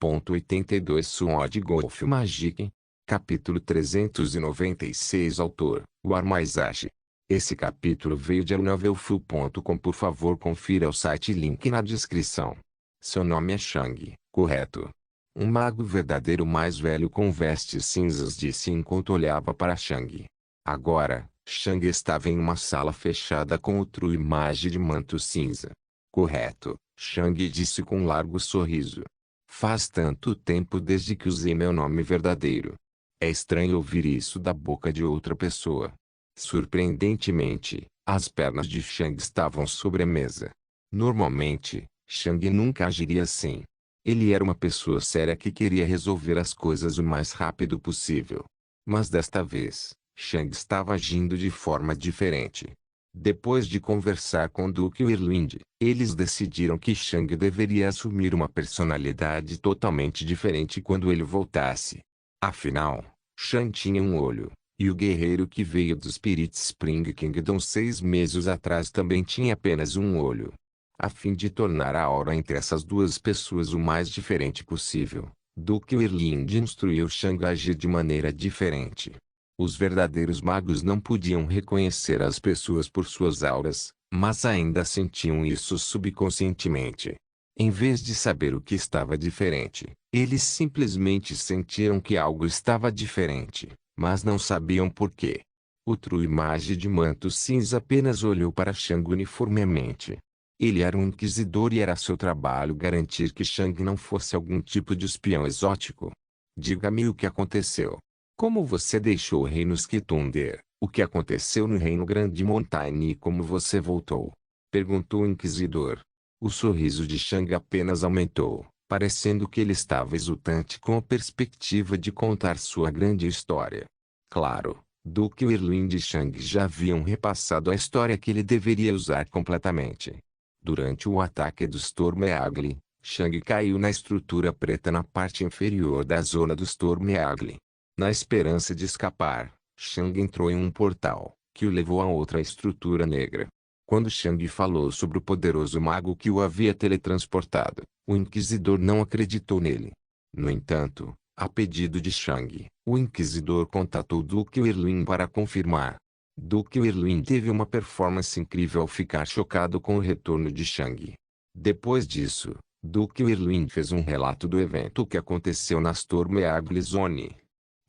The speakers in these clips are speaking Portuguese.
2.82 Sword Golf Magic. Capítulo 396 Autor, War Maizashi. Esse capítulo veio de novelfu.com. Por favor confira o site, link na descrição. Seu nome é Shang, correto? Um mago verdadeiro mais velho com vestes cinzas disse enquanto olhava para Shang. Agora, Shang estava em uma sala fechada com outra imagem de manto cinza. Correto, Shang disse com um largo sorriso. Faz tanto tempo desde que usei meu nome verdadeiro. É estranho ouvir isso da boca de outra pessoa. Surpreendentemente, as pernas de Shang estavam sobre a mesa. Normalmente, Shang nunca agiria assim. Ele era uma pessoa séria que queria resolver as coisas o mais rápido possível. Mas desta vez, Shang estava agindo de forma diferente. Depois de conversar com Duke Whirlwind, eles decidiram que Shang deveria assumir uma personalidade totalmente diferente quando ele voltasse. Afinal, Shang tinha um olho, e o guerreiro que veio do Spirit Spring Kingdom 6 meses atrás também tinha apenas um olho. A fim de tornar a aura entre essas duas pessoas o mais diferente possível, Duke Whirlwind instruiu Shang a agir de maneira diferente. Os verdadeiros magos não podiam reconhecer as pessoas por suas auras, mas ainda sentiam isso subconscientemente. Em vez de saber o que estava diferente, eles simplesmente sentiram que algo estava diferente, mas não sabiam por quê. O True Mage de manto cinza apenas olhou para Shang uniformemente. Ele era um inquisidor e era seu trabalho garantir que Shang não fosse algum tipo de espião exótico. Diga-me o que aconteceu. Como você deixou o reino Skitunder? O que aconteceu no reino Grande Montaigne e como você voltou? Perguntou o inquisidor. O sorriso de Shang apenas aumentou, parecendo que ele estava exultante com a perspectiva de contar sua grande história. Claro, Duke Whirlwind e Shang já haviam repassado a história que ele deveria usar completamente. Durante o ataque do Stormeagle, Shang caiu na estrutura preta na parte inferior da zona do Stormeagle. Na esperança de escapar, Shang entrou em um portal, que o levou a outra estrutura negra. Quando Shang falou sobre o poderoso mago que o havia teletransportado, o Inquisidor não acreditou nele. No entanto, a pedido de Shang, o Inquisidor contatou Duke Whirlwind para confirmar. Duke Whirlwind teve uma performance incrível ao ficar chocado com o retorno de Shang. Depois disso, Duke Whirlwind fez um relato do evento que aconteceu na Stormeagle Zone.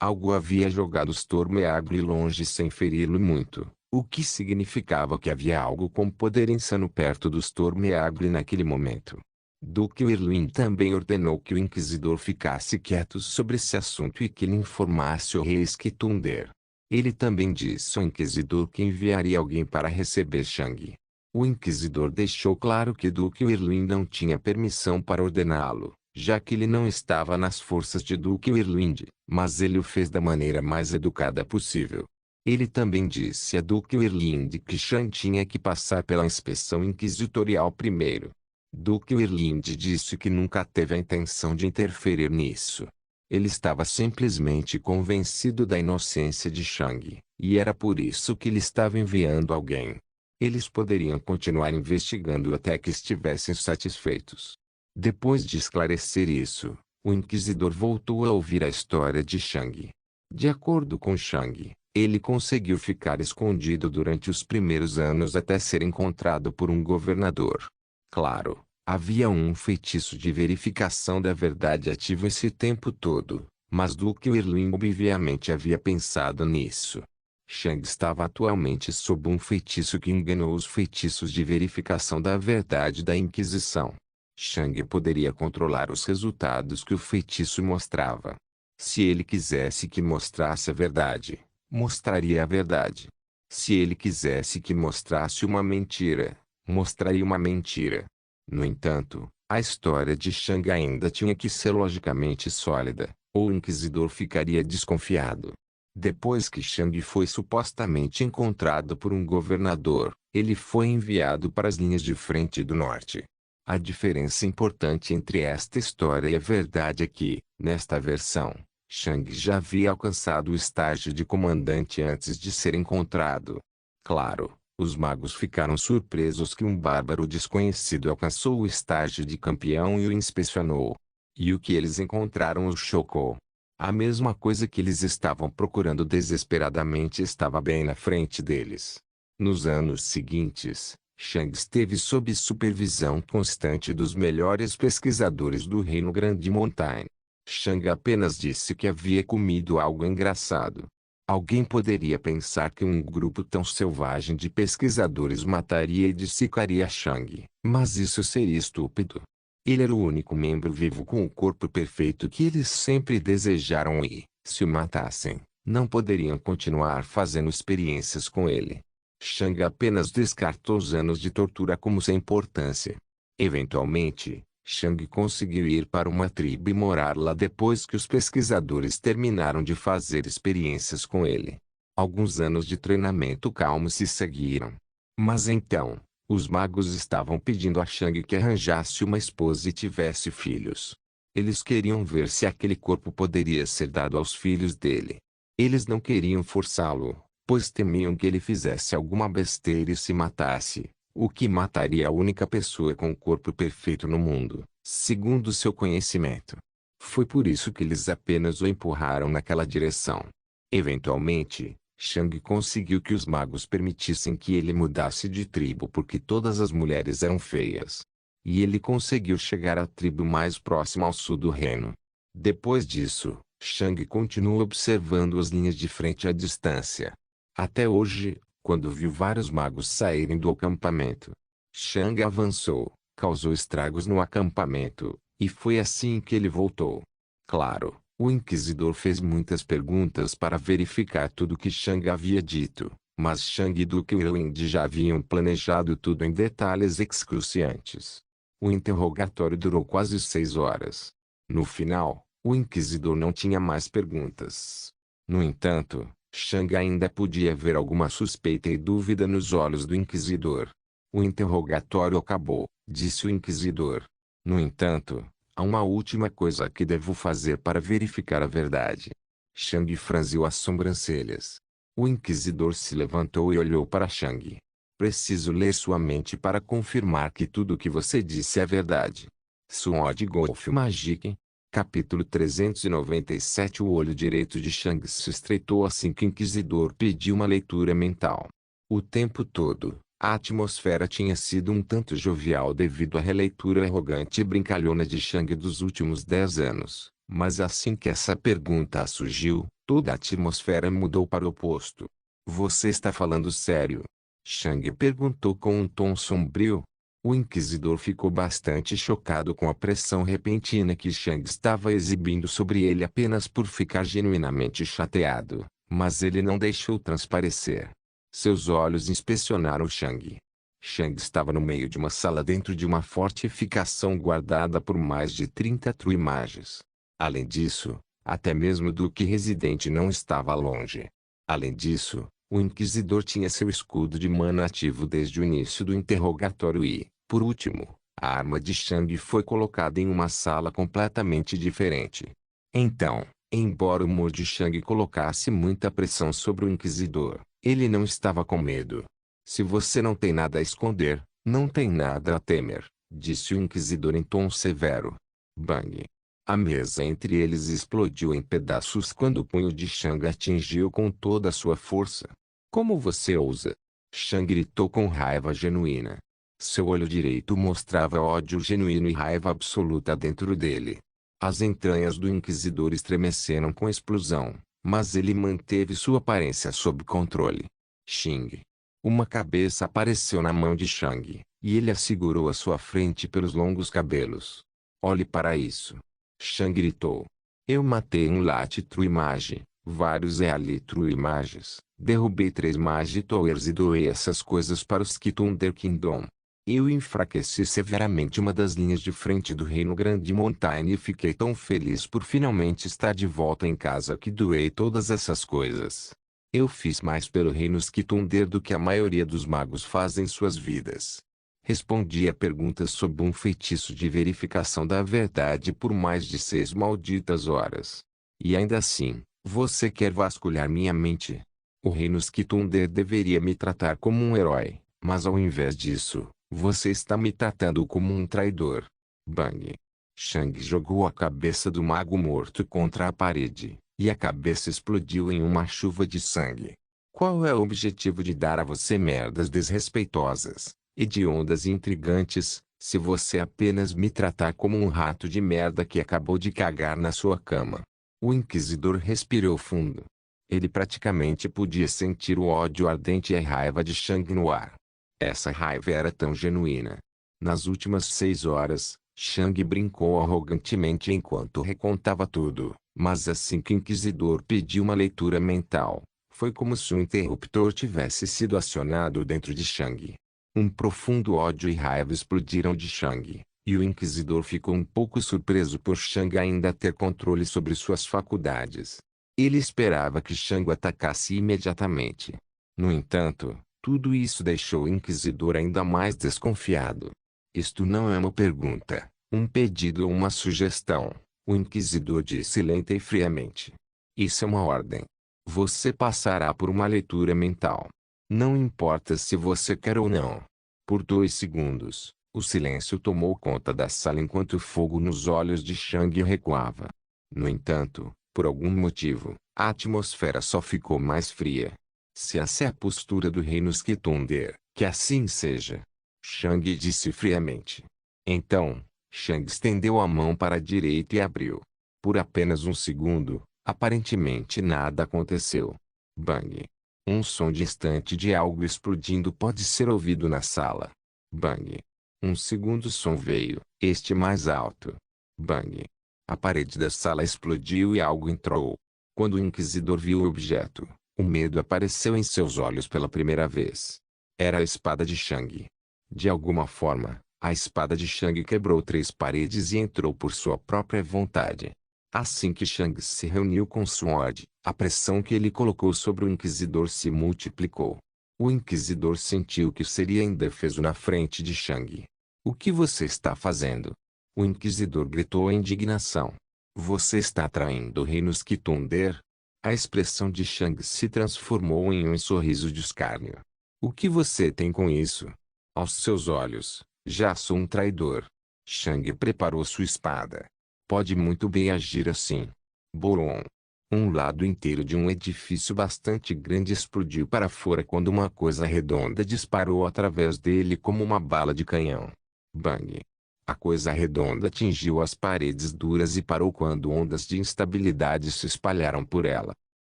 Algo havia jogado Stormeagle longe sem feri-lo muito, o que significava que havia algo com poder insano perto do Stormeagle naquele momento. Duke Whirlwind também ordenou que o Inquisidor ficasse quieto sobre esse assunto e que lhe informasse o rei Skitunder. Ele também disse ao Inquisidor que enviaria alguém para receber Shang. O Inquisidor deixou claro que Duke Whirlwind não tinha permissão para ordená-lo, já que ele não estava nas forças de Duke Whirlwind, mas ele o fez da maneira mais educada possível. Ele também disse a Duke Whirlwind que Shang tinha que passar pela inspeção inquisitorial primeiro. Duke Whirlwind disse que nunca teve a intenção de interferir nisso. Ele estava simplesmente convencido da inocência de Shang, e era por isso que ele estava enviando alguém. Eles poderiam continuar investigando até que estivessem satisfeitos. Depois de esclarecer isso, o Inquisidor voltou a ouvir a história de Shang. De acordo com Shang, ele conseguiu ficar escondido durante os primeiros anos até ser encontrado por um governador. Claro, havia um feitiço de verificação da verdade ativo esse tempo todo, mas Duke Whirlwind obviamente havia pensado nisso. Shang estava atualmente sob um feitiço que enganou os feitiços de verificação da verdade da Inquisição. Shang poderia controlar os resultados que o feitiço mostrava. Se ele quisesse que mostrasse a verdade, mostraria a verdade. Se ele quisesse que mostrasse uma mentira, mostraria uma mentira. No entanto, a história de Shang ainda tinha que ser logicamente sólida, ou o Inquisidor ficaria desconfiado. Depois que Shang foi supostamente encontrado por um governador, ele foi enviado para as linhas de frente do norte. A diferença importante entre esta história e a verdade é que, nesta versão, Shang já havia alcançado o estágio de comandante antes de ser encontrado. Claro, os magos ficaram surpresos que um bárbaro desconhecido alcançou o estágio de campeão e o inspecionou. E o que eles encontraram os chocou. A mesma coisa que eles estavam procurando desesperadamente estava bem na frente deles. Nos anos seguintes, Chang esteve sob supervisão constante dos melhores pesquisadores do Reino Grande Mountain. Chang apenas disse que havia comido algo engraçado. Alguém poderia pensar que um grupo tão selvagem de pesquisadores mataria e dissecaria Chang, mas isso seria estúpido. Ele era o único membro vivo com o corpo perfeito que eles sempre desejaram e, se o matassem, não poderiam continuar fazendo experiências com ele. Chang apenas descartou os anos de tortura como sem importância. Eventualmente, Chang conseguiu ir para uma tribo e morar lá depois que os pesquisadores terminaram de fazer experiências com ele. Alguns anos de treinamento calmo se seguiram. Mas então, os magos estavam pedindo a Chang que arranjasse uma esposa e tivesse filhos. Eles queriam ver se aquele corpo poderia ser dado aos filhos dele. Eles não queriam forçá-lo, pois temiam que ele fizesse alguma besteira e se matasse, o que mataria a única pessoa com o corpo perfeito no mundo, segundo seu conhecimento. Foi por isso que eles apenas o empurraram naquela direção. Eventualmente, Chang conseguiu que os magos permitissem que ele mudasse de tribo porque todas as mulheres eram feias. E ele conseguiu chegar à tribo mais próxima ao sul do reino. Depois disso, Chang continuou observando as linhas de frente à distância. Até hoje, quando viu vários magos saírem do acampamento, Chang avançou, causou estragos no acampamento, e foi assim que ele voltou. Claro, o Inquisidor fez muitas perguntas para verificar tudo o que Chang havia dito, mas Chang e Duke Wind já haviam planejado tudo em detalhes excruciantes. O interrogatório durou quase 6 horas. No final, o Inquisidor não tinha mais perguntas. No entanto, Chang ainda podia ver alguma suspeita e dúvida nos olhos do Inquisidor. O interrogatório acabou, disse o Inquisidor. No entanto, há uma última coisa que devo fazer para verificar a verdade. Chang franziu as sobrancelhas. O Inquisidor se levantou e olhou para Chang. Preciso ler sua mente para confirmar que tudo o que você disse é verdade. Sword Golf Magic. Capítulo 397. O olho direito de Chang se estreitou assim que o Inquisidor pediu uma leitura mental. O tempo todo, a atmosfera tinha sido um tanto jovial devido à releitura arrogante e brincalhona de Chang dos últimos 10 anos, mas assim que essa pergunta surgiu, toda a atmosfera mudou para o oposto. Você está falando sério? Chang perguntou com um tom sombrio. O Inquisidor ficou bastante chocado com a pressão repentina que Chang estava exibindo sobre ele apenas por ficar genuinamente chateado, mas ele não deixou transparecer. Seus olhos inspecionaram Chang. Chang estava no meio de uma sala dentro de uma fortificação guardada por mais de 30 truimages. Além disso, até mesmo Duque Residente não estava longe. Além disso, o Inquisidor tinha seu escudo de mana ativo desde o início do interrogatório e, por último, a arma de Chang foi colocada em uma sala completamente diferente. Então, embora o humor de Chang colocasse muita pressão sobre o Inquisidor, ele não estava com medo. Se você não tem nada a esconder, não tem nada a temer, disse o Inquisidor em tom severo. Bang! A mesa entre eles explodiu em pedaços quando o punho de Chang atingiu com toda a sua força. Como você ousa? Chang gritou com raiva genuína. Seu olho direito mostrava ódio genuíno e raiva absoluta dentro dele. As entranhas do Inquisidor estremeceram com a explosão, mas ele manteve sua aparência sob controle. Xing. Uma cabeça apareceu na mão de Chang, e ele a segurou à sua frente pelos longos cabelos. Olhe para isso. Chang gritou. Eu matei um Latitru Image, vários Ealitru Images, derrubei 3 Magi Towers e doei essas coisas para os Kittunder Kingdom. Eu enfraqueci severamente uma das linhas de frente do Reino Grande Mountain e fiquei tão feliz por finalmente estar de volta em casa que doei todas essas coisas. Eu fiz mais pelo Reino Skitunder do que a maioria dos magos fazem em suas vidas. Respondi a perguntas sob um feitiço de verificação da verdade por mais de 6 malditas horas. E ainda assim, você quer vasculhar minha mente? O Reino Skitunder deveria me tratar como um herói, mas ao invés disso, você está me tratando como um traidor. Bang! Shang jogou a cabeça do mago morto contra a parede, e a cabeça explodiu em uma chuva de sangue. Qual é o objetivo de dar a você merdas desrespeitosas, hediondas e intrigantes, se você apenas me tratar como um rato de merda que acabou de cagar na sua cama? O inquisidor respirou fundo. Ele praticamente podia sentir o ódio ardente e a raiva de Shang no ar. Essa raiva era tão genuína. Nas últimas 6 horas, Shang brincou arrogantemente enquanto recontava tudo, mas assim que o inquisidor pediu uma leitura mental, foi como se um interruptor tivesse sido acionado dentro de Shang. Um profundo ódio e raiva explodiram de Shang, e o inquisidor ficou um pouco surpreso por Shang ainda ter controle sobre suas faculdades. Ele esperava que Shang o atacasse imediatamente. No entanto, tudo isso deixou o inquisidor ainda mais desconfiado. Isto não é uma pergunta, um pedido ou uma sugestão, o inquisidor disse lenta e friamente. Isso é uma ordem. Você passará por uma leitura mental. Não importa se você quer ou não. Por 2 segundos, o silêncio tomou conta da sala enquanto o fogo nos olhos de Shang recuava. No entanto, por algum motivo, a atmosfera só ficou mais fria. Se essa é a postura do reino Skitunder, que assim seja. Shang disse friamente. Então, Shang estendeu a mão para a direita e abriu. Por apenas um segundo, aparentemente nada aconteceu. Bang! Um som distante de algo explodindo pode ser ouvido na sala. Bang! Um segundo som veio, este mais alto. Bang! A parede da sala explodiu e algo entrou. Quando o inquisidor viu o objeto, o medo apareceu em seus olhos pela primeira vez. Era a espada de Shang. De alguma forma, a espada de Shang quebrou 3 paredes e entrou por sua própria vontade. Assim que Shang se reuniu com Sword, a pressão que ele colocou sobre o Inquisidor se multiplicou. O Inquisidor sentiu que seria indefeso na frente de Shang. O que você está fazendo? O Inquisidor gritou em indignação. Você está traindo o reino Skitunder? A expressão de Shang se transformou em um sorriso de escárnio. O que você tem com isso? Aos seus olhos, já sou um traidor. Shang preparou sua espada. Pode muito bem agir assim. Bolon. Um lado inteiro de um edifício bastante grande explodiu para fora quando uma coisa redonda disparou através dele como uma bala de canhão. Bang! A coisa redonda atingiu as paredes duras e parou quando ondas de instabilidade se espalharam por ela.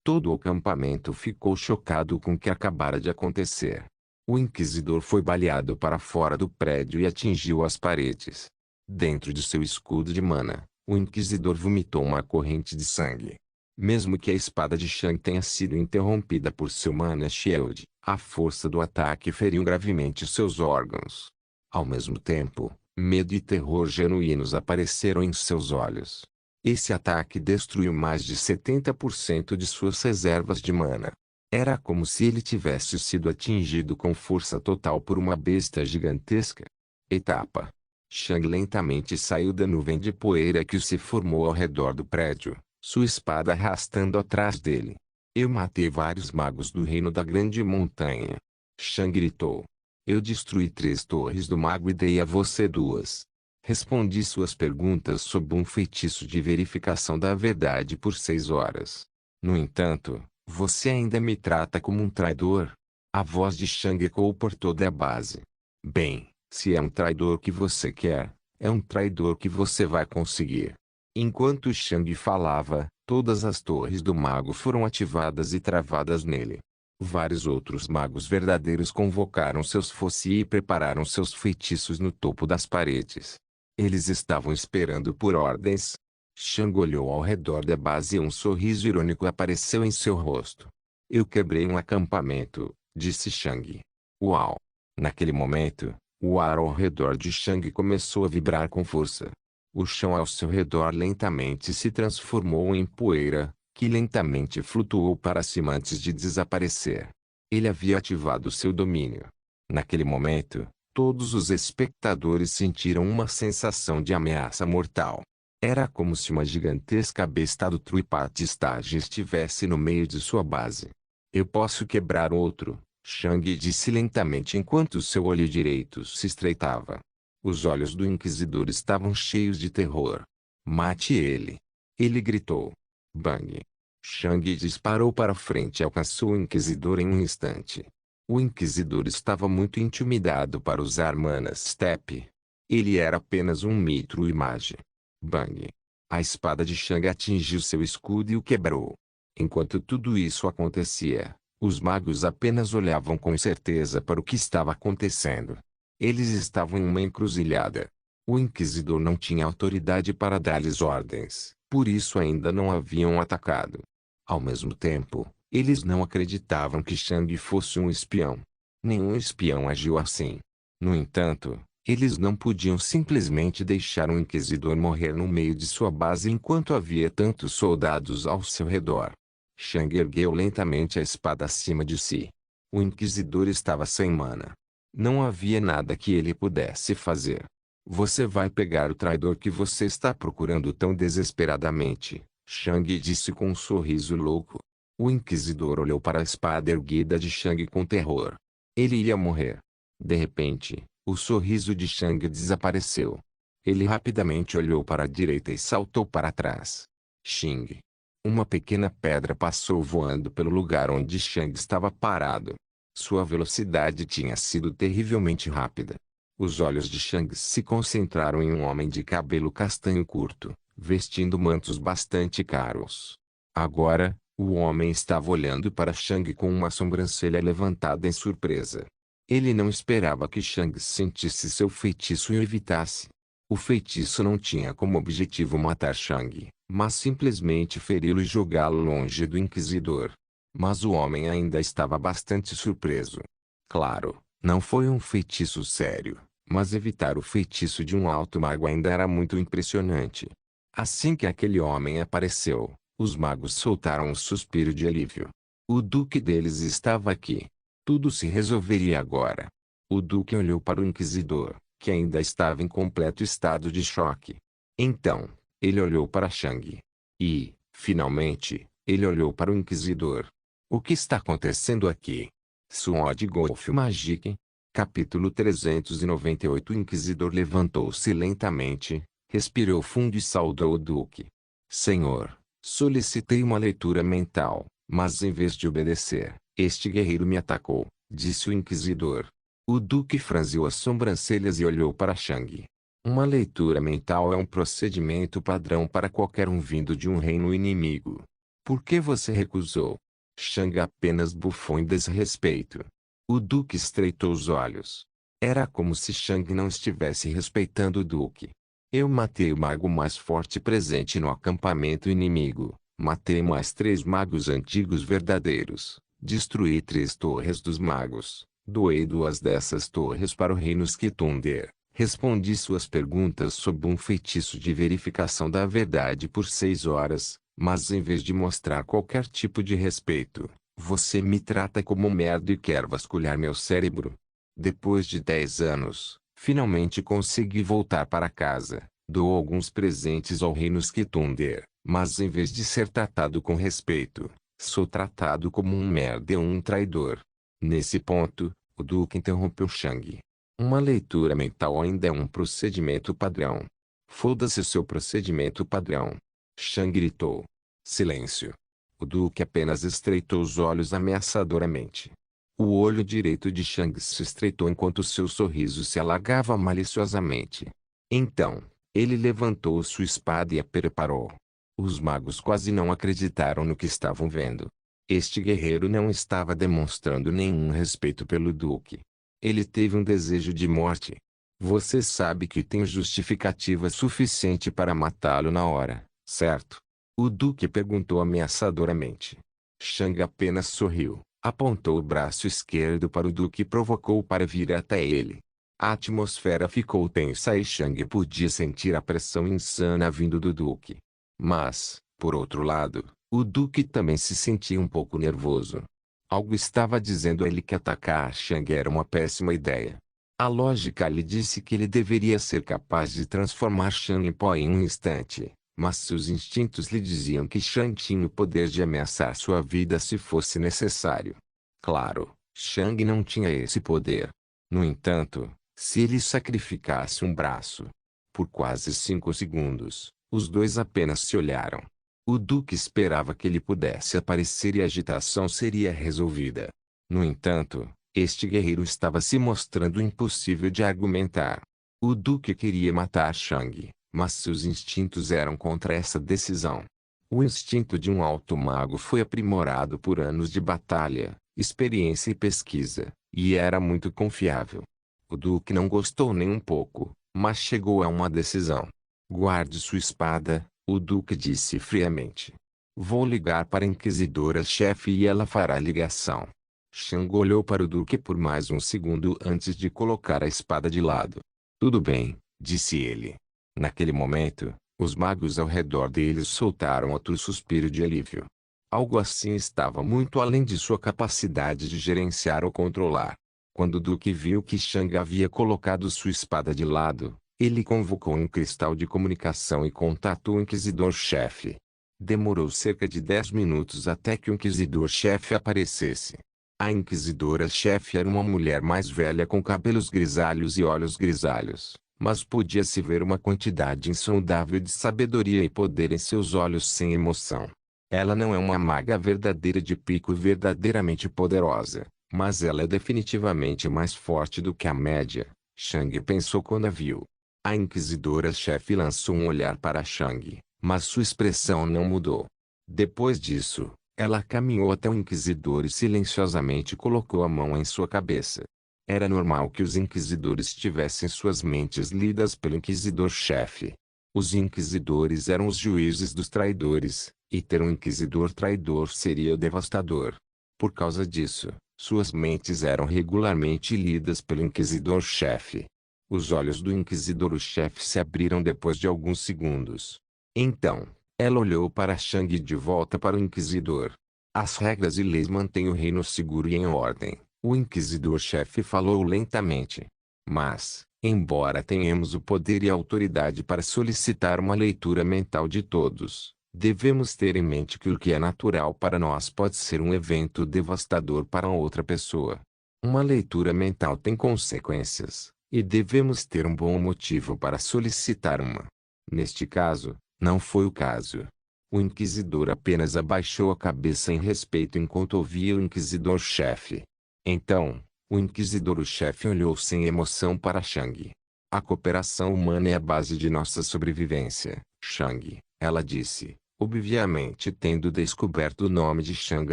Todo o acampamento ficou chocado com o que acabara de acontecer. O inquisidor foi baleado para fora do prédio e atingiu as paredes. Dentro de seu escudo de mana, o inquisidor vomitou uma corrente de sangue. Mesmo que a espada de Shang tenha sido interrompida por seu mana shield, a força do ataque feriu gravemente seus órgãos. Ao mesmo tempo, medo e terror genuínos apareceram em seus olhos. Esse ataque destruiu mais de 70% de suas reservas de mana. Era como se ele tivesse sido atingido com força total por uma besta gigantesca. Etapa. Shang lentamente saiu da nuvem de poeira que se formou ao redor do prédio, sua espada arrastando atrás dele. Eu matei vários magos do reino da grande montanha. Shang gritou. Eu destruí 3 torres do mago e dei a você 2. Respondi suas perguntas sob um feitiço de verificação da verdade por 6 horas. No entanto, você ainda me trata como um traidor? A voz de Shang ecoou por toda a base. Bem, se é um traidor que você quer, é um traidor que você vai conseguir. Enquanto Shang falava, todas as torres do mago foram ativadas e travadas nele. Vários outros magos verdadeiros convocaram seus Fossi e prepararam seus feitiços no topo das paredes. Eles estavam esperando por ordens. Shang olhou ao redor da base e um sorriso irônico apareceu em seu rosto. Eu quebrei um acampamento, disse Shang. Uau! Naquele momento, o ar ao redor de Shang começou a vibrar com força. O chão ao seu redor lentamente se transformou em poeira, que lentamente flutuou para cima antes de desaparecer. Ele havia ativado seu domínio. Naquele momento, todos os espectadores sentiram uma sensação de ameaça mortal. Era como se uma gigantesca besta do Truipat Stage estivesse no meio de sua base. Eu posso quebrar outro, Shang disse lentamente enquanto seu olho direito se estreitava. Os olhos do Inquisidor estavam cheios de terror. Mate ele! Ele gritou. Bang! Shang disparou para frente e alcançou o Inquisidor em um instante. O Inquisidor estava muito intimidado para usar Mana Step. Ele era apenas um mito e mage. Bang! A espada de Shang atingiu seu escudo e o quebrou. Enquanto tudo isso acontecia, os magos apenas olhavam com certeza para o que estava acontecendo. Eles estavam em uma encruzilhada. O Inquisidor não tinha autoridade para dar-lhes ordens, por isso ainda não haviam atacado. Ao mesmo tempo, eles não acreditavam que Shang fosse um espião. Nenhum espião agiu assim. No entanto, eles não podiam simplesmente deixar um Inquisidor morrer no meio de sua base enquanto havia tantos soldados ao seu redor. Shang ergueu lentamente a espada acima de si. O Inquisidor estava sem mana. Não havia nada que ele pudesse fazer. Você vai pegar o traidor que você está procurando tão desesperadamente, Shang disse com um sorriso louco. O Inquisidor olhou para a espada erguida de Shang com terror. Ele ia morrer. De repente, o sorriso de Shang desapareceu. Ele rapidamente olhou para a direita e saltou para trás. Xing! Uma pequena pedra passou voando pelo lugar onde Shang estava parado. Sua velocidade tinha sido terrivelmente rápida. Os olhos de Shang se concentraram em um homem de cabelo castanho curto, vestindo mantos bastante caros. Agora, o homem estava olhando para Shang com uma sobrancelha levantada em surpresa. Ele não esperava que Shang sentisse seu feitiço e o evitasse. O feitiço não tinha como objetivo matar Shang, mas simplesmente feri-lo e jogá-lo longe do Inquisidor. Mas o homem ainda estava bastante surpreso. Claro, não foi um feitiço sério, mas evitar o feitiço de um alto mago ainda era muito impressionante. Assim que aquele homem apareceu, os magos soltaram um suspiro de alívio. O duque deles estava aqui. Tudo se resolveria agora. O duque olhou para o Inquisidor, que ainda estava em completo estado de choque. Então, ele olhou para Shang. E, finalmente, ele olhou para o Inquisidor. O que está acontecendo aqui? Sword Golf Magic. Capítulo 398. O Inquisidor levantou-se lentamente, respirou fundo e saudou o duque. Senhor, solicitei uma leitura mental, mas em vez de obedecer, este guerreiro me atacou, disse o Inquisidor. O duque franziu as sobrancelhas e olhou para Shang. Uma leitura mental é um procedimento padrão para qualquer um vindo de um reino inimigo. Por que você recusou? Shang apenas bufou em desrespeito. O duque estreitou os olhos. Era como se Shang não estivesse respeitando o duque. Eu matei o mago mais forte presente no acampamento inimigo. Matei mais 3 magos antigos verdadeiros. Destruí 3 torres dos magos. Doei 2 dessas torres para o reino Skitunder. Respondi suas perguntas sob um feitiço de verificação da verdade por 6 horas, mas em vez de mostrar qualquer tipo de respeito, você me trata como merda e quer vasculhar meu cérebro. Depois de 10 anos, finalmente consegui voltar para casa. Dou alguns presentes ao reino Skitunder, mas em vez de ser tratado com respeito, sou tratado como um merda e um traidor. Nesse ponto, o duque interrompeu Shang. Uma leitura mental ainda é um procedimento padrão. Foda-se o seu procedimento padrão. Shang gritou. Silêncio. O duque apenas estreitou os olhos ameaçadoramente. O olho direito de Shang se estreitou enquanto seu sorriso se alargava maliciosamente. Então, ele levantou sua espada e a preparou. Os magos quase não acreditaram no que estavam vendo. Este guerreiro não estava demonstrando nenhum respeito pelo duque. Ele teve um desejo de morte. Você sabe que tem justificativa suficiente para matá-lo na hora, certo? O duque perguntou ameaçadoramente. Shang apenas sorriu, apontou o braço esquerdo para o duque e provocou-o para vir até ele. A atmosfera ficou tensa e Shang podia sentir a pressão insana vindo do duque. Mas, por outro lado, o duque também se sentia um pouco nervoso. Algo estava dizendo a ele que atacar Shang era uma péssima ideia. A lógica lhe disse que ele deveria ser capaz de transformar Shang em pó em um instante, mas seus instintos lhe diziam que Shang tinha o poder de ameaçar sua vida se fosse necessário. Claro, Shang não tinha esse poder. No entanto, Se ele sacrificasse um braço. Por quase 5 segundos, os dois apenas se olharam. O Duque esperava que ele pudesse aparecer e a agitação seria resolvida. No entanto, este guerreiro estava se mostrando impossível de argumentar. O Duque queria matar Shang, mas seus instintos eram contra essa decisão. O instinto de um alto mago foi aprimorado por anos de batalha, experiência e pesquisa, e era muito confiável. O Duque não gostou nem um pouco, mas chegou a uma decisão. Guarde sua espada, o Duque disse friamente. Vou ligar para a Inquisidora-chefe e ela fará a ligação. Shang olhou para o Duque por mais um segundo antes de colocar a espada de lado. Tudo bem, disse ele. Naquele momento, os magos ao redor deles soltaram outro suspiro de alívio. Algo assim estava muito além de sua capacidade de gerenciar ou controlar. Quando o Duque viu que Shang havia colocado sua espada de lado, ele convocou um cristal de comunicação e contatou o Inquisidor-chefe. Demorou cerca de 10 minutos até que o Inquisidor-chefe aparecesse. A Inquisidora-chefe era uma mulher mais velha com cabelos grisalhos e olhos grisalhos, mas podia-se ver uma quantidade insondável de sabedoria e poder em seus olhos sem emoção. Ela não é uma maga verdadeira de pico verdadeiramente poderosa, mas ela é definitivamente mais forte do que a média, Shang pensou quando a viu. A Inquisidora-chefe lançou um olhar para Shang, mas sua expressão não mudou. Depois disso, ela caminhou até o Inquisidor e silenciosamente colocou a mão em sua cabeça. Era normal que os Inquisidores tivessem suas mentes lidas pelo Inquisidor-chefe. Os Inquisidores eram os juízes dos traidores, e ter um Inquisidor traidor seria devastador. Por causa disso, suas mentes eram regularmente lidas pelo Inquisidor-chefe. Os olhos do Inquisidor-chefe se abriram depois de alguns segundos. Então, ela olhou para Shang e de volta para o Inquisidor. As regras e leis mantêm o reino seguro e em ordem, o Inquisidor-chefe falou lentamente. Mas, embora tenhamos o poder e a autoridade para solicitar uma leitura mental de todos, devemos ter em mente que o que é natural para nós pode ser um evento devastador para outra pessoa. Uma leitura mental tem consequências, e devemos ter um bom motivo para solicitar uma. Neste caso, não foi o caso. O Inquisidor apenas abaixou a cabeça em respeito enquanto ouvia o Inquisidor-chefe. Então, o Inquisidor-chefe olhou sem emoção para Shang. A cooperação humana é a base de nossa sobrevivência, Shang, ela disse, obviamente tendo descoberto o nome de Shang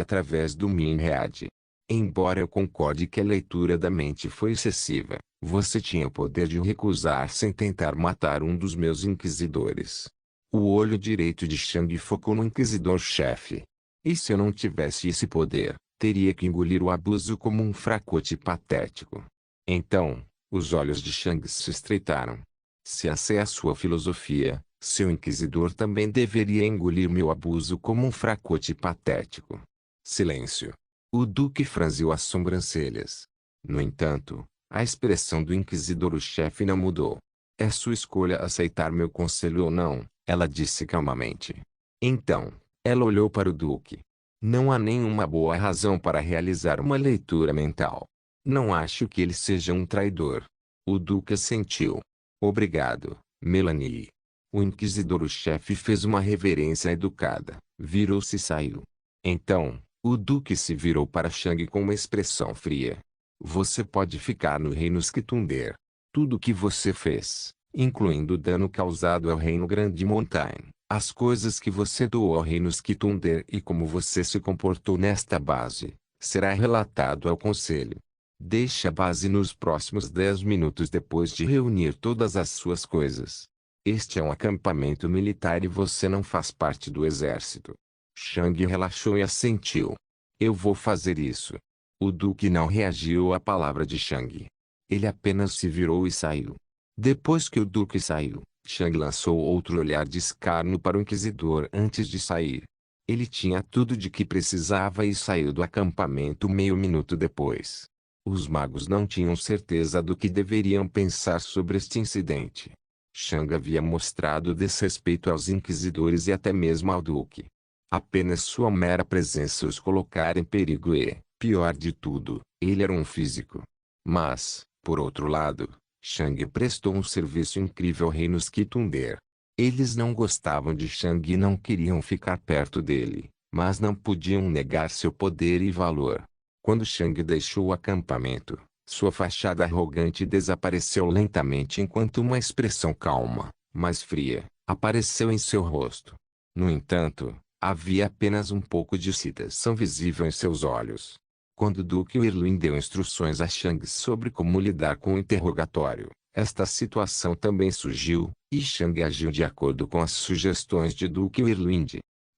através do Minhad. Embora eu concorde que a leitura da mente foi excessiva, você tinha o poder de recusar sem tentar matar um dos meus inquisidores. O olho direito de Shang focou no Inquisidor-chefe. E se eu não tivesse esse poder, teria que engolir o abuso como um fracote patético. Então, os olhos de Shang se estreitaram. Se essa é a sua filosofia, seu inquisidor também deveria engolir meu abuso como um fracote patético. Silêncio. O Duque franziu as sobrancelhas. No entanto, a expressão do inquisidor-chefe não mudou. É sua escolha aceitar meu conselho ou não, ela disse calmamente. Então, ela olhou para o Duque. Não há nenhuma boa razão para realizar uma leitura mental. Não acho que ele seja um traidor. O Duque assentiu. Obrigado, Melanie. O inquisidor-chefe fez uma reverência educada, virou-se e saiu. Então, o Duque se virou para Shang com uma expressão fria. Você pode ficar no reino Skitunder. Tudo o que você fez, incluindo o dano causado ao reino Grande Mountain, as coisas que você doou ao reino Skitunder e como você se comportou nesta base, será relatado ao conselho. Deixe a base nos próximos 10 minutos depois de reunir todas as suas coisas. Este é um acampamento militar e você não faz parte do exército. Shang relaxou e assentiu. Eu vou fazer isso. O Duque não reagiu à palavra de Shang. Ele apenas se virou e saiu. Depois que o Duque saiu, Shang lançou outro olhar de escárnio para o Inquisidor antes de sair. Ele tinha tudo de que precisava e saiu do acampamento meio minuto depois. Os magos não tinham certeza do que deveriam pensar sobre este incidente. Shang havia mostrado desrespeito aos inquisidores e até mesmo ao Duque. Apenas sua mera presença os colocara em perigo e, pior de tudo, ele era um físico. Mas, por outro lado, Shang prestou um serviço incrível ao reino Skitunder. Eles não gostavam de Shang e não queriam ficar perto dele, mas não podiam negar seu poder e valor. Quando Shang deixou o acampamento, sua fachada arrogante desapareceu lentamente enquanto uma expressão calma, mas fria, apareceu em seu rosto. No entanto, havia apenas um pouco de excitação visível em seus olhos. Quando Duque Irwin deu instruções a Shang sobre como lidar com o interrogatório, esta situação também surgiu, e Shang agiu de acordo com as sugestões de Duque Irwin.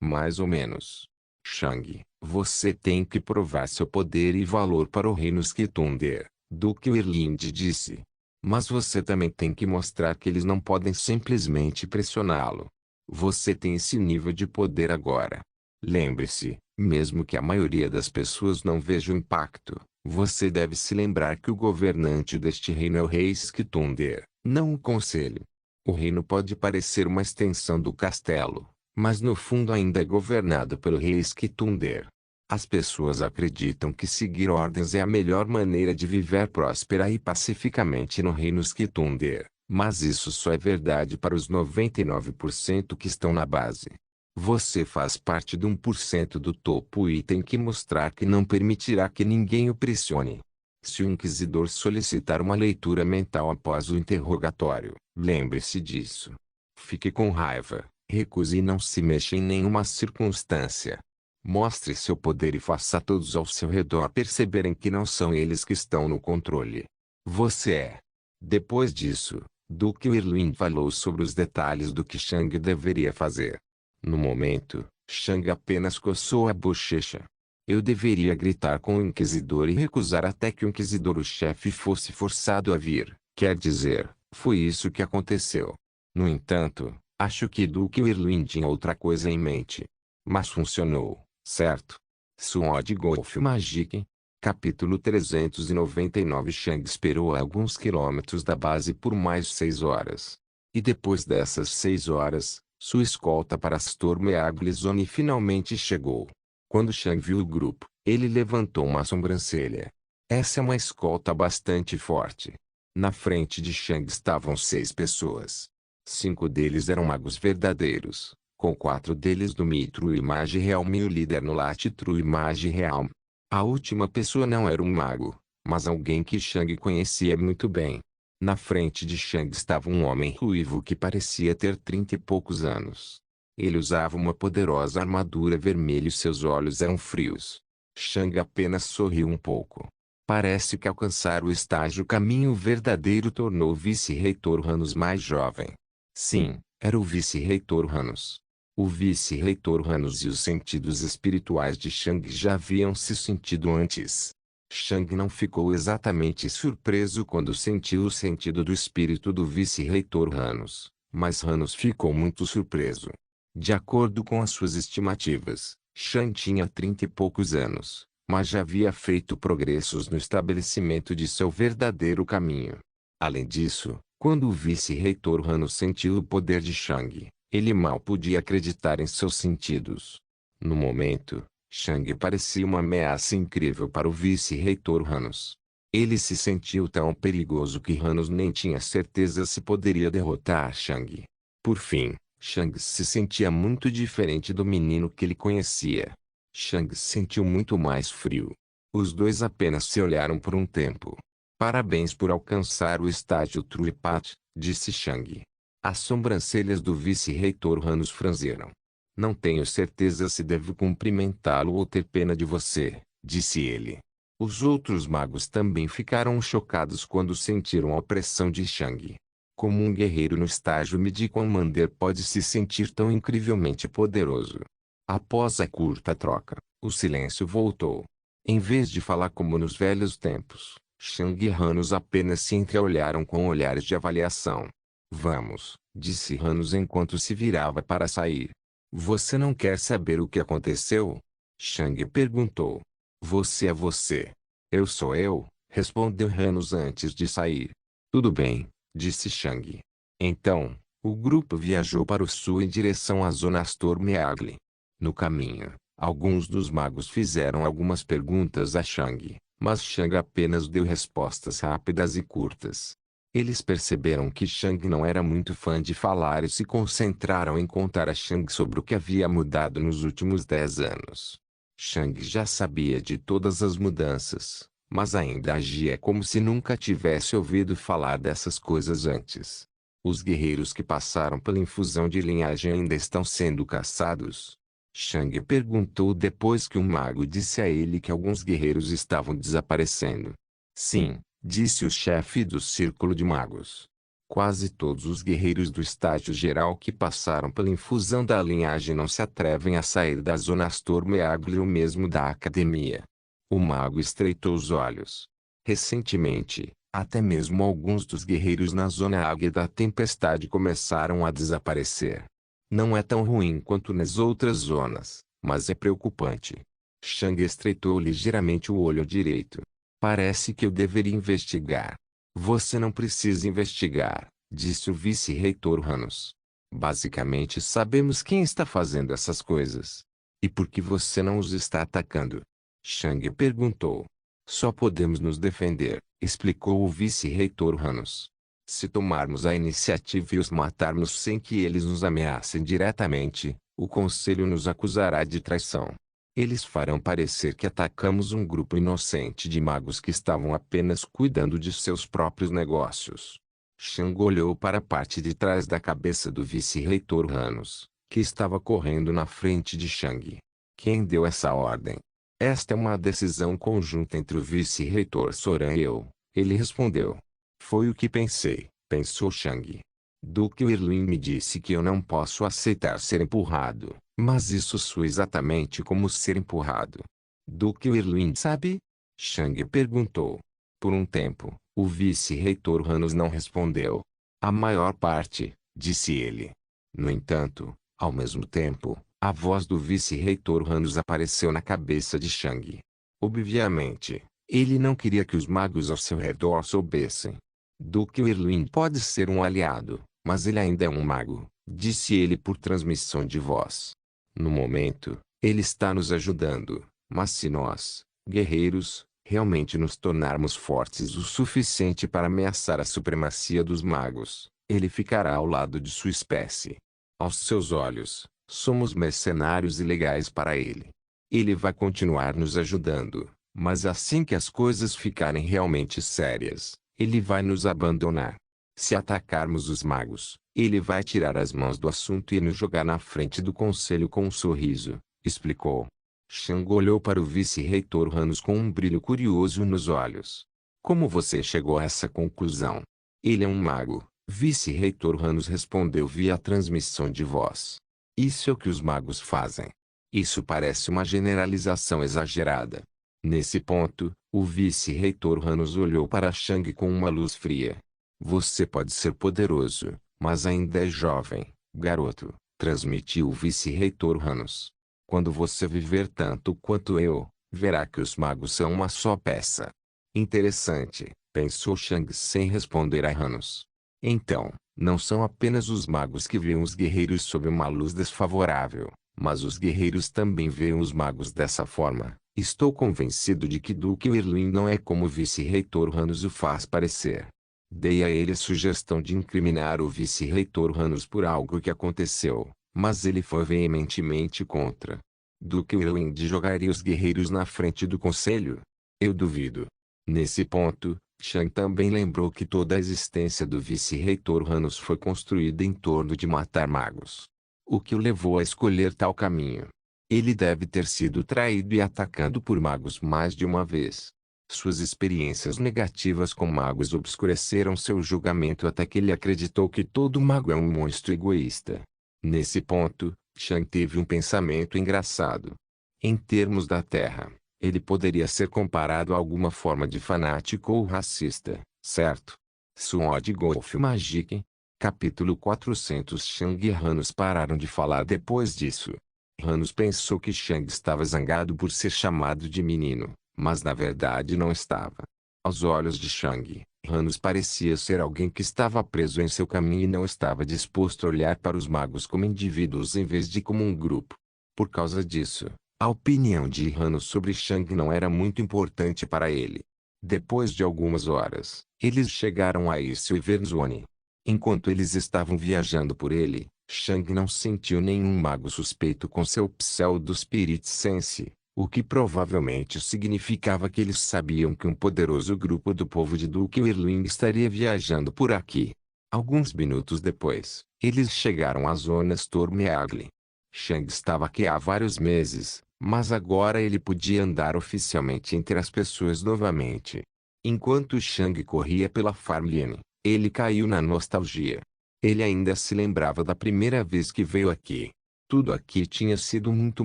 Mais ou menos. Shang, você tem que provar seu poder e valor para o reino Skitunder, Duque Irwin disse. Mas você também tem que mostrar que eles não podem simplesmente pressioná-lo. Você tem esse nível de poder agora. Lembre-se, mesmo que a maioria das pessoas não veja o impacto, você deve se lembrar que o governante deste reino é o rei Skitunder, não o conselho. O reino pode parecer uma extensão do castelo, mas no fundo ainda é governado pelo rei Skitunder. As pessoas acreditam que seguir ordens é a melhor maneira de viver próspera e pacificamente no reino Skitunder, mas isso só é verdade para os 99% que estão na base. Você faz parte de 1% do topo e tem que mostrar que não permitirá que ninguém o pressione. Se o inquisidor solicitar uma leitura mental após o interrogatório, lembre-se disso. Fique com raiva, recuse e não se mexa em nenhuma circunstância. Mostre seu poder e faça todos ao seu redor perceberem que não são eles que estão no controle. Você é. Depois disso, Duque Irwin falou sobre os detalhes do que Shang deveria fazer. No momento, Shang apenas coçou a bochecha. Eu deveria gritar com o Inquisidor e recusar até que o Inquisidor o chefe fosse forçado a vir. Quer dizer, foi isso que aconteceu. No entanto, acho que Duque Irwin tinha outra coisa em mente. Mas funcionou. Certo. Sword Golf Magic. Capítulo 399. Shang esperou a alguns quilômetros da base por mais 6 horas. E depois dessas 6 horas, sua escolta para Stormweagle Zone finalmente chegou. Quando Shang viu o grupo, ele levantou uma sobrancelha. Essa é uma escolta bastante forte. Na frente de Shang estavam 6 pessoas. 5 deles eram magos verdadeiros, com 4 deles do Mithril Mage Realm e o líder no Latitude Mage Realm. A última pessoa não era um mago, mas alguém que Shang conhecia muito bem. Na frente de Shang estava um homem ruivo que parecia ter 30 e poucos anos. Ele usava uma poderosa armadura vermelha e seus olhos eram frios. Shang apenas sorriu um pouco. Parece que alcançar o estágio caminho verdadeiro tornou o vice-reitor Ranus mais jovem. Sim, era o vice-reitor Ranus. O vice-reitor Ranus e os sentidos espirituais de Shang já haviam se sentido antes. Shang não ficou exatamente surpreso quando sentiu o sentido do espírito do vice-reitor Ranus, mas Ranus ficou muito surpreso. De acordo com as suas estimativas, Shang tinha 30 e poucos anos, mas já havia feito progressos no estabelecimento de seu verdadeiro caminho. Além disso, quando o vice-reitor Ranus sentiu o poder de Shang, ele mal podia acreditar em seus sentidos. No momento, Shang parecia uma ameaça incrível para o vice-reitor Ranus. Ele se sentiu tão perigoso que Ranus nem tinha certeza se poderia derrotar Shang. Por fim, Shang se sentia muito diferente do menino que ele conhecia. Shang se sentiu muito mais frio. Os dois apenas se olharam por um tempo. Parabéns por alcançar o estágio True Path, disse Shang. As sobrancelhas do vice-reitor Ranus franziram. Não tenho certeza se devo cumprimentá-lo ou ter pena de você, disse ele. Os outros magos também ficaram chocados quando sentiram a opressão de Shang. Como um guerreiro no estágio Midi-Commander pode se sentir tão incrivelmente poderoso? Após a curta troca, o silêncio voltou. Em vez de falar como nos velhos tempos, Shang e Ranus apenas se entreolharam com olhares de avaliação. Vamos, disse Ranus enquanto se virava para sair. Você não quer saber o que aconteceu? Shang perguntou. Você é você. Eu sou eu, respondeu Ranus antes de sair. Tudo bem, disse Shang. Então, o grupo viajou para o sul em direção à zona Stormweagle. No caminho, alguns dos magos fizeram algumas perguntas a Shang, mas Shang apenas deu respostas rápidas e curtas. Eles perceberam que Shang não era muito fã de falar e se concentraram em contar a Shang sobre o que havia mudado nos últimos 10 anos. Shang já sabia de todas as mudanças, mas ainda agia como se nunca tivesse ouvido falar dessas coisas antes. Os guerreiros que passaram pela infusão de linhagem ainda estão sendo caçados? Shang perguntou depois que um mago disse a ele que alguns guerreiros estavam desaparecendo. Sim, disse o chefe do círculo de magos. Quase todos os guerreiros do estágio geral que passaram pela infusão da linhagem não se atrevem a sair da zona Astor Meagle ou mesmo da academia. O mago estreitou os olhos. Recentemente, até mesmo alguns dos guerreiros na zona Águia da Tempestade começaram a desaparecer. Não é tão ruim quanto nas outras zonas, mas é preocupante. Shang estreitou ligeiramente o olho direito. Parece que eu deveria investigar. Você não precisa investigar, disse o vice-reitor Ranos. Basicamente sabemos quem está fazendo essas coisas. E por que você não os está atacando? Shang perguntou. Só podemos nos defender, explicou o vice-reitor Ranos. Se tomarmos a iniciativa e os matarmos sem que eles nos ameacem diretamente, o conselho nos acusará de traição. Eles farão parecer que atacamos um grupo inocente de magos que estavam apenas cuidando de seus próprios negócios. Shang olhou para a parte de trás da cabeça do vice-reitor Ranos, que estava correndo na frente de Shang. Quem deu essa ordem? Esta é uma decisão conjunta entre o vice-reitor Soran e eu, ele respondeu. Foi o que pensei, pensou Shang. Duque Irwin me disse que eu não posso aceitar ser empurrado, mas isso soa exatamente como ser empurrado. Duque Irwin sabe? Shang perguntou. Por um tempo, o vice-reitor Ranos não respondeu. A maior parte, disse ele. No entanto, ao mesmo tempo, a voz do vice-reitor Ranos apareceu na cabeça de Shang. Obviamente, ele não queria que os magos ao seu redor soubessem. Duque Irwin pode ser um aliado, mas ele ainda é um mago, disse ele por transmissão de voz. No momento, ele está nos ajudando, mas se nós, guerreiros, realmente nos tornarmos fortes o suficiente para ameaçar a supremacia dos magos, ele ficará ao lado de sua espécie. Aos seus olhos, somos mercenários ilegais para ele. Ele vai continuar nos ajudando, mas assim que as coisas ficarem realmente sérias, ele vai nos abandonar. Se atacarmos os magos, ele vai tirar as mãos do assunto e nos jogar na frente do conselho com um sorriso, explicou. Shang olhou para o vice-reitor Ranos com um brilho curioso nos olhos. Como você chegou a essa conclusão? Ele é um mago, vice-reitor Ranos respondeu via transmissão de voz. Isso é o que os magos fazem. Isso parece uma generalização exagerada. Nesse ponto, o vice-reitor Ranos olhou para Shang com uma luz fria. Você pode ser poderoso, mas ainda é jovem, garoto, transmitiu o vice-reitor Ranos. Quando você viver tanto quanto eu, verá que os magos são uma só peça. Interessante, pensou Shang sem responder a Ranos. Então, não são apenas os magos que veem os guerreiros sob uma luz desfavorável, mas os guerreiros também veem os magos dessa forma. Estou convencido de que Duque Irwin não é como o vice-reitor Ranos o faz parecer. Dei a ele a sugestão de incriminar o vice-reitor Ranos por algo que aconteceu, mas ele foi veementemente contra. Duque Irwin jogaria os guerreiros na frente do conselho? Eu duvido. Nesse ponto, Shang também lembrou que toda a existência do vice-reitor Ranos foi construída em torno de matar magos. O que o levou a escolher tal caminho? Ele deve ter sido traído e atacado por magos mais de uma vez. Suas experiências negativas com magos obscureceram seu julgamento até que ele acreditou que todo mago é um monstro egoísta. Nesse ponto, Shang teve um pensamento engraçado. Em termos da Terra, ele poderia ser comparado a alguma forma de fanático ou racista, certo? Sword Golf Magic. Capítulo 400 Shang e Ranos pararam de falar depois disso. Ranos pensou que Shang estava zangado por ser chamado de menino, mas na verdade não estava. Aos olhos de Shang, Ranos parecia ser alguém que estava preso em seu caminho e não estava disposto a olhar para os magos como indivíduos em vez de como um grupo. Por causa disso, a opinião de Ranos sobre Shang não era muito importante para ele. Depois de algumas horas, eles chegaram a Issel e Verzone. Enquanto eles estavam viajando por ele, Shang não sentiu nenhum mago suspeito com seu pseudo-spirit sense, o que provavelmente significava que eles sabiam que um poderoso grupo do povo de Duke Erling estaria viajando por aqui. Alguns minutos depois, eles chegaram à zona Stormeagle. Shang estava aqui há vários meses, mas agora ele podia andar oficialmente entre as pessoas novamente. Enquanto Shang corria pela Farmline, ele caiu na nostalgia. Ele ainda se lembrava da primeira vez que veio aqui. Tudo aqui tinha sido muito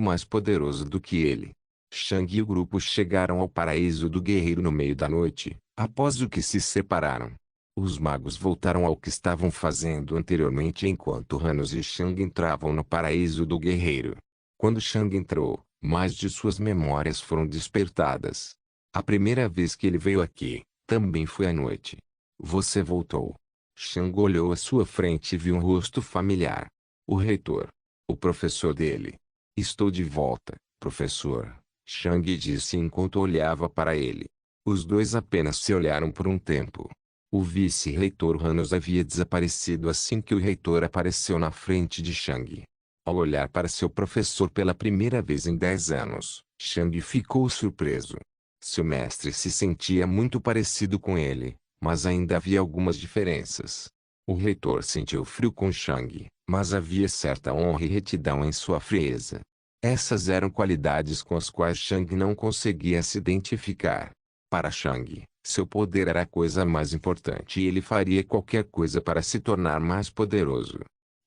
mais poderoso do que ele. Shang e o grupo chegaram ao paraíso do guerreiro no meio da noite, após o que se separaram. Os magos voltaram ao que estavam fazendo anteriormente enquanto Hanos e Shang entravam no paraíso do guerreiro. Quando Shang entrou, mais de suas memórias foram despertadas. A primeira vez que ele veio aqui, também foi à noite. Você voltou. Shang olhou à sua frente e viu um rosto familiar. O reitor. O professor dele. Estou de volta, professor, Shang disse enquanto olhava para ele. Os dois apenas se olharam por um tempo. O vice-reitor Hanos havia desaparecido assim que o reitor apareceu na frente de Shang. Ao olhar para seu professor pela primeira vez em 10 anos, Shang ficou surpreso. Seu mestre se sentia muito parecido com ele, mas ainda havia algumas diferenças. O reitor sentiu frio com Shang, mas havia certa honra e retidão em sua frieza. Essas eram qualidades com as quais Shang não conseguia se identificar. Para Shang, seu poder era a coisa mais importante e ele faria qualquer coisa para se tornar mais poderoso.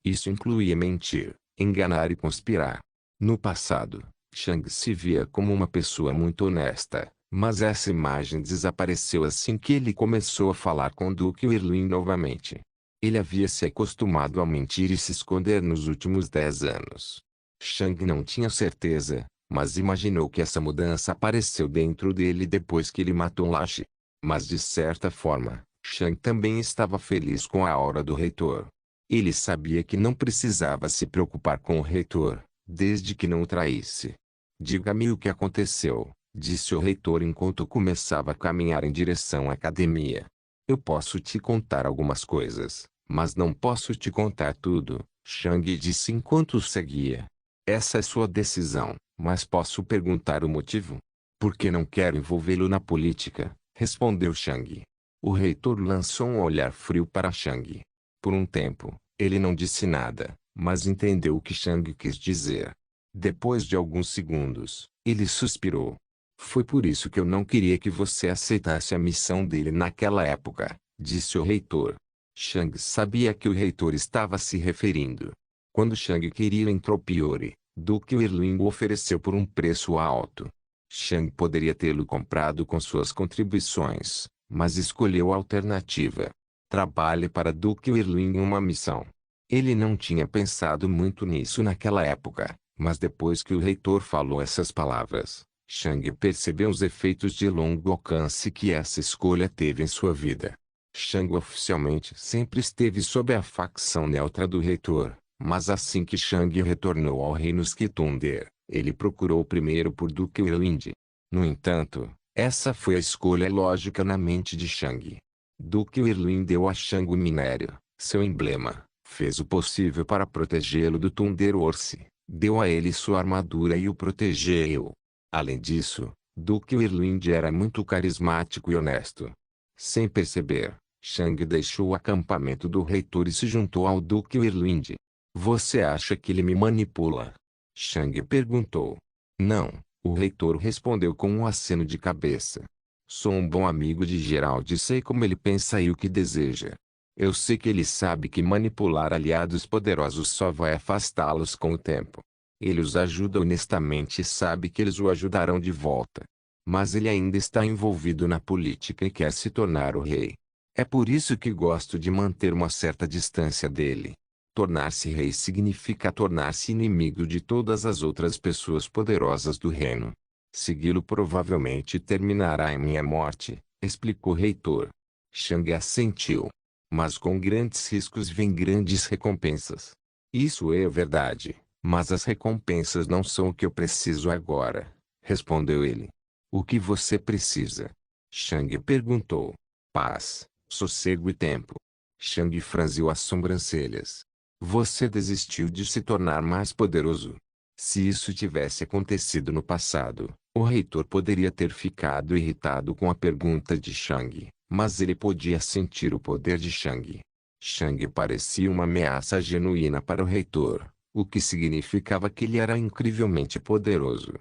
Isso incluía mentir, enganar e conspirar. No passado, Shang se via como uma pessoa muito honesta, mas essa imagem desapareceu assim que ele começou a falar com Duke Erling novamente. Ele havia se acostumado a mentir e se esconder nos últimos 10 anos. Shang não tinha certeza, mas imaginou que essa mudança apareceu dentro dele depois que ele matou Lashi. Mas de certa forma, Shang também estava feliz com a aura do reitor. Ele sabia que não precisava se preocupar com o reitor, desde que não o traísse. Diga-me o que aconteceu, disse o reitor enquanto começava a caminhar em direção à academia. Eu posso te contar algumas coisas, mas não posso te contar tudo, Shang disse enquanto o seguia. Essa é sua decisão, mas posso perguntar o motivo? Porque não quero envolvê-lo na política, respondeu Shang. O reitor lançou um olhar frio para Shang. Por um tempo, ele não disse nada, mas entendeu o que Shang quis dizer. Depois de alguns segundos, ele suspirou. Foi por isso que eu não queria que você aceitasse a missão dele naquela época, disse o reitor. Shang sabia que o reitor estava se referindo. Quando Shang queria Entropiore, Duke Erling o ofereceu por um preço alto. Shang poderia tê-lo comprado com suas contribuições, mas escolheu a alternativa. Trabalhe para Duke Erling em uma missão. Ele não tinha pensado muito nisso naquela época, mas depois que o reitor falou essas palavras, Shang percebeu os efeitos de longo alcance que essa escolha teve em sua vida. Shang oficialmente sempre esteve sob a facção neutra do reitor, mas assim que Shang retornou ao reino Skitunder, ele procurou primeiro por Duke Erling. No entanto, essa foi a escolha lógica na mente de Shang. Duke Erling deu a Shang o minério, seu emblema, fez o possível para protegê-lo do Thunder Horse, deu a ele sua armadura e o protegeu. Além disso, Duke Erling era muito carismático e honesto. Sem perceber, Shang deixou o acampamento do reitor e se juntou ao Duke Erling. Você acha que ele me manipula? Shang perguntou. Não, o reitor respondeu com um aceno de cabeça. Sou um bom amigo de Gerald e sei como ele pensa e o que deseja. Eu sei que ele sabe que manipular aliados poderosos só vai afastá-los com o tempo. Ele os ajuda honestamente e sabe que eles o ajudarão de volta. Mas ele ainda está envolvido na política e quer se tornar o rei. É por isso que gosto de manter uma certa distância dele. Tornar-se rei significa tornar-se inimigo de todas as outras pessoas poderosas do reino. Segui-lo provavelmente terminará em minha morte, explicou o reitor. Shang assentiu. Mas com grandes riscos vêm grandes recompensas. Isso é verdade, mas as recompensas não são o que eu preciso agora, respondeu ele. O que você precisa? Shang perguntou. Paz, sossego e tempo. Shang franziu as sobrancelhas. Você desistiu de se tornar mais poderoso. Se isso tivesse acontecido no passado, o reitor poderia ter ficado irritado com a pergunta de Shang, mas ele podia sentir o poder de Shang. Shang parecia uma ameaça genuína para o reitor, o que significava que ele era incrivelmente poderoso.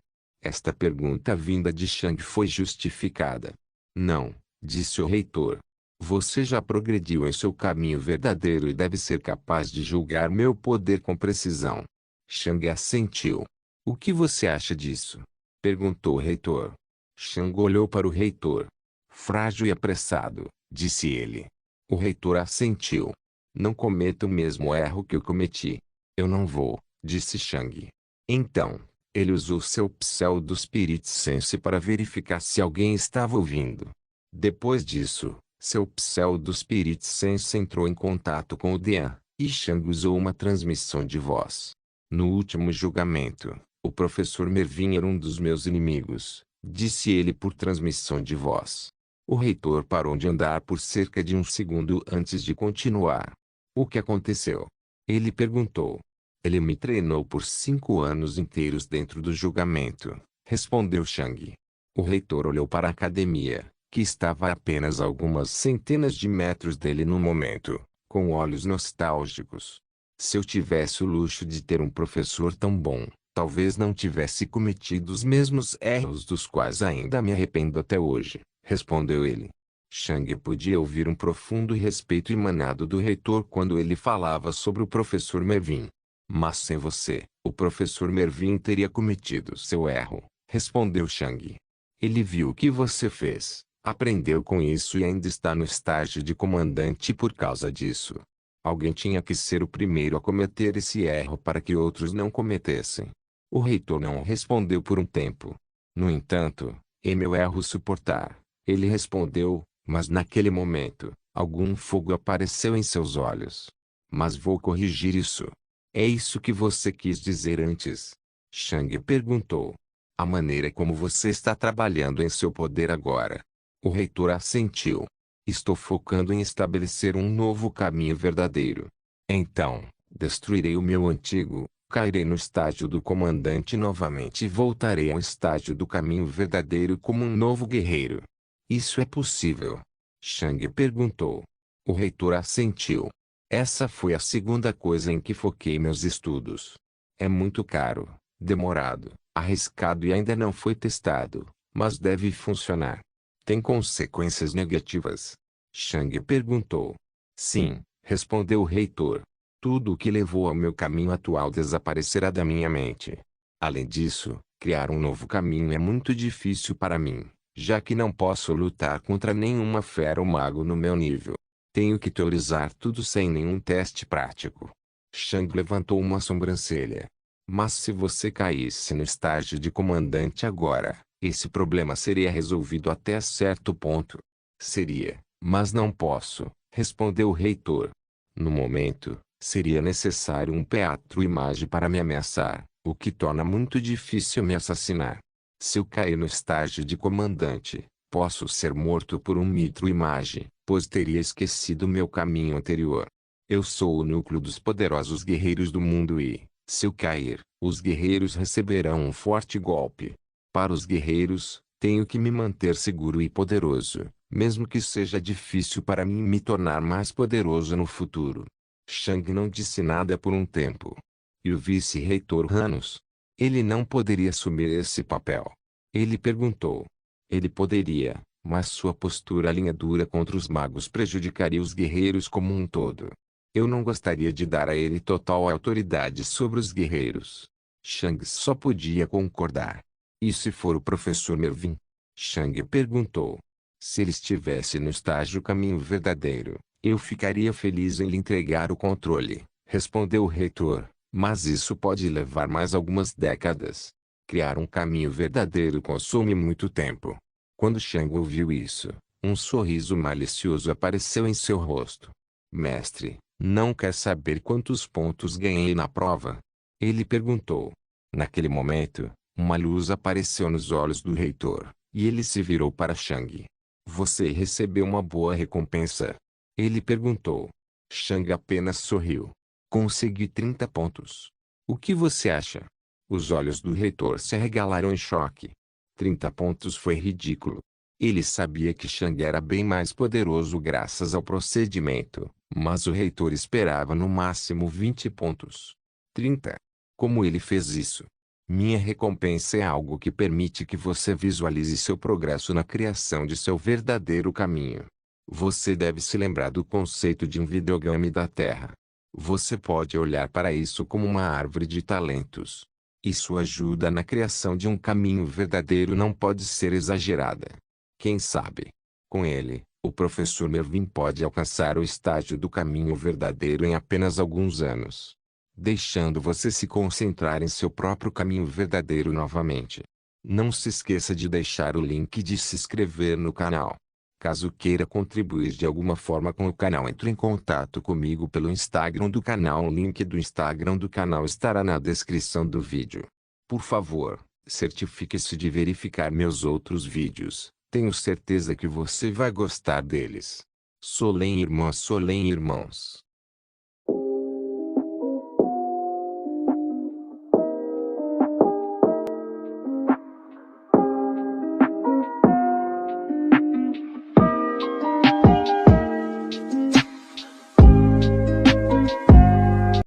Esta pergunta vinda de Shang foi justificada. Não, disse o reitor. Você já progrediu em seu caminho verdadeiro e deve ser capaz de julgar meu poder com precisão. Shang assentiu. O que você acha disso? Perguntou o reitor. Shang olhou para o reitor. Frágil e apressado, disse ele. O reitor assentiu. Não cometa o mesmo erro que eu cometi. Eu não vou, disse Shang. Então, ele usou seu pseudo Spirit Sense para verificar se alguém estava ouvindo. Depois disso, seu pseudo Spirit Sense entrou em contato com o Dian, e Shang usou uma transmissão de voz. No último julgamento, o professor Mervin era um dos meus inimigos, disse ele por transmissão de voz. O reitor parou de andar por cerca de um segundo antes de continuar. O que aconteceu? Ele perguntou. Ele me treinou por 5 anos inteiros dentro do julgamento, respondeu Shang. O reitor olhou para a academia, que estava a apenas algumas centenas de metros dele no momento, com olhos nostálgicos. Se eu tivesse o luxo de ter um professor tão bom, talvez não tivesse cometido os mesmos erros dos quais ainda me arrependo até hoje, respondeu ele. Shang podia ouvir um profundo respeito emanado do reitor quando ele falava sobre o professor Mervin. Mas sem você, o professor Mervin teria cometido seu erro, respondeu Shang. Ele viu o que você fez, aprendeu com isso e ainda está no estágio de comandante por causa disso. Alguém tinha que ser o primeiro a cometer esse erro para que outros não cometessem. O reitor não respondeu por um tempo. No entanto, é meu erro suportar, ele respondeu, mas naquele momento, algum fogo apareceu em seus olhos. Mas vou corrigir isso. É isso que você quis dizer antes? Shang perguntou. A maneira como você está trabalhando em seu poder agora. O reitor assentiu. Estou focando em estabelecer um novo caminho verdadeiro. Então, destruirei o meu antigo, cairei no estágio do comandante novamente e voltarei ao estágio do caminho verdadeiro como um novo guerreiro. Isso é possível? Shang perguntou. O reitor assentiu. Essa foi a segunda coisa em que foquei meus estudos. É muito caro, demorado, arriscado e ainda não foi testado, mas deve funcionar. Tem consequências negativas? Shang perguntou. Sim, respondeu o reitor. Tudo o que levou ao meu caminho atual desaparecerá da minha mente. Além disso, criar um novo caminho é muito difícil para mim, já que não posso lutar contra nenhuma fera ou mago no meu nível. Tenho que teorizar tudo sem nenhum teste prático. Shang levantou uma sobrancelha. Mas se você caísse no estágio de comandante agora, esse problema seria resolvido até certo ponto. Seria, mas não posso, respondeu o reitor. No momento, seria necessário um teatro imagem para me ameaçar, o que torna muito difícil me assassinar. Se eu cair no estágio de comandante, posso ser morto por um mitro imagem, pois teria esquecido meu caminho anterior. Eu sou o núcleo dos poderosos guerreiros do mundo e, se eu cair, os guerreiros receberão um forte golpe. Para os guerreiros, tenho que me manter seguro e poderoso, mesmo que seja difícil para mim me tornar mais poderoso no futuro. Shang não disse nada por um tempo. E o vice-reitor Hanos? Ele não poderia assumir esse papel. Ele perguntou. Ele poderia, mas sua postura linha dura contra os magos prejudicaria os guerreiros como um todo. Eu não gostaria de dar a ele total autoridade sobre os guerreiros. Shang só podia concordar. E se for o professor Mervin? Shang perguntou. Se ele estivesse no estágio caminho verdadeiro, eu ficaria feliz em lhe entregar o controle, respondeu o reitor, mas isso pode levar mais algumas décadas. Criar um caminho verdadeiro consome muito tempo. Quando Shang ouviu isso, um sorriso malicioso apareceu em seu rosto. Mestre, não quer saber quantos pontos ganhei na prova? Ele perguntou. Naquele momento, uma luz apareceu nos olhos do reitor, e ele se virou para Shang. Você recebeu uma boa recompensa? Ele perguntou. Chang apenas sorriu. Consegui 30 pontos. O que você acha? Os olhos do reitor se arregalaram em choque. 30 pontos foi ridículo. Ele sabia que Chang era bem mais poderoso graças ao procedimento, mas o reitor esperava no máximo 20 pontos. 30. Como ele fez isso? Minha recompensa é algo que permite que você visualize seu progresso na criação de seu verdadeiro caminho. Você deve se lembrar do conceito de um videogame da Terra. Você pode olhar para isso como uma árvore de talentos. E sua ajuda na criação de um caminho verdadeiro não pode ser exagerada. Quem sabe? Com ele, o professor Mervin pode alcançar o estágio do caminho verdadeiro em apenas alguns anos, deixando você se concentrar em seu próprio caminho verdadeiro novamente. Não se esqueça de deixar o link de se inscrever no canal. Caso queira contribuir de alguma forma com o canal, entre em contato comigo pelo Instagram do canal. O link do Instagram do canal estará na descrição do vídeo. Por favor, certifique-se de verificar meus outros vídeos. Tenho certeza que você vai gostar deles. Solém irmãs, Solém irmãos.